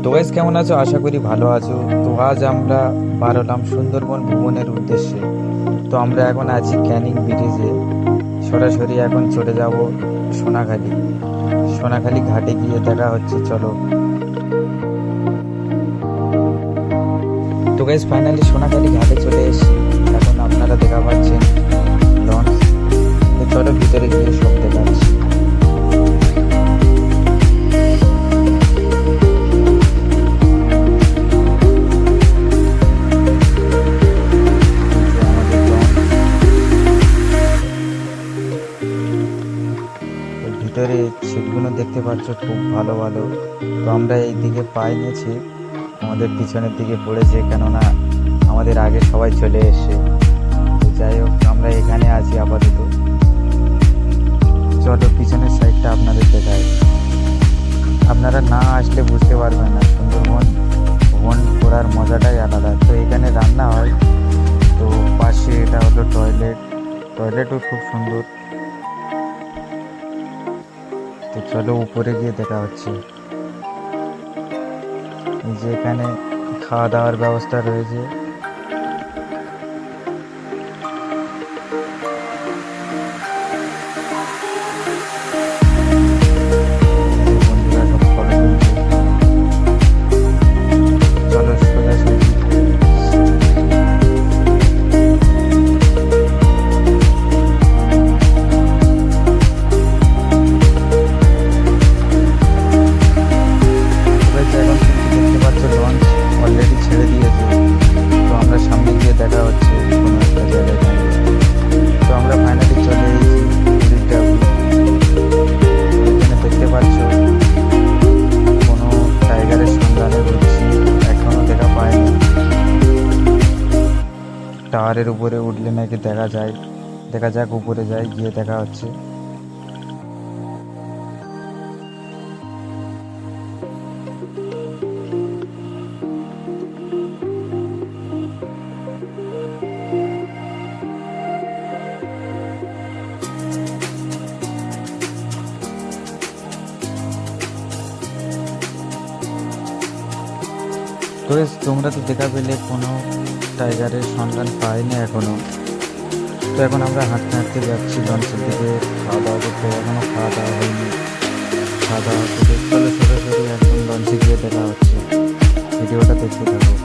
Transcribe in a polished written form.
তো গাইস, কেমন আছো? আশা করি ভালো আছো। তো আজ আমরা বার হলাম সুন্দরবন ভ্রমণের উদ্দেশ্যে। তো আমরা এখন আছি ক্যানিং ব্রিজে। সরাসরি এখন চলে যাব সোনাখালি। সোনাখালি ঘাটে গিয়ে দেখা হচ্ছে, চলো। তো গাইস, ফাইনালি সোনাখালি ঘাটে চলে এসেছি। এখন আপনারা দেখা পাচ্ছেন লঞ্চ। তো চলো ভিতরে গিয়ে সব দেখাচ্ছি। ভিতরে সিটগুলো দেখতে পাচ্ছ, খুব ভালো ভালো। তো আমরা এই দিকে পায়ে নিয়েছি, আমাদের পিছনের দিকে পড়েছে, কেননা আমাদের আগে সবাই চলে এসে। তো যাই হোক, আমরা এখানে আছি আপাতত। চলো পিছনের সাইডটা আপনাদের দেখায়। আপনারা না আসলে বুঝতে পারবেন না, সুন্দরবন ভ্রমণ করার মজাটাই আলাদা। তো এখানে রান্না হয়। তো পাশে এটা হলো টয়লেট। টয়লেটও খুব সুন্দর। তো চলো উপরে গিয়ে দেখা হচ্ছে। এই যে এখানে খাওয়া দাওয়ার ব্যবস্থা রয়েছে। বন্ধুরা সব ফলো করছে। চলো সোজাসুজি। এখন কিন্তু দেখতে পাচ্ছ লঞ্চ অলরেডি ছেড়ে দিয়েছে। তো আমরা সামনে গিয়ে দেখা হচ্ছে কোনো একটা জায়গায় দাঁড়িয়ে। তো আমরা ফাইনালি চলে এসেছি পুরীটা। এখানে দেখতে পাচ্ছ কোনো টাইগারের সন্ধানে রয়েছি, এখনো দেখা পাইনি। টাওয়ারের উপরে উঠলে নাকি দেখা যায়। দেখা যাক, উপরে যাই, গিয়ে দেখা হচ্ছে। তো তোমরা তো দেখা পেলে কোনো টাইগারের সন্ধান পাইনি এখনো। তো এখন আমরা হাঁটতে হাঁটতে যাচ্ছি লঞ্চের দিকে খাওয়া দাওয়া করতে। এখনো খাওয়া দাওয়া হয়নি। খাওয়া দাওয়া করে চলো সরাসরি একদম লঞ্চে গিয়ে দেখা হচ্ছে। ভিডিওটা দেখতে থাকো।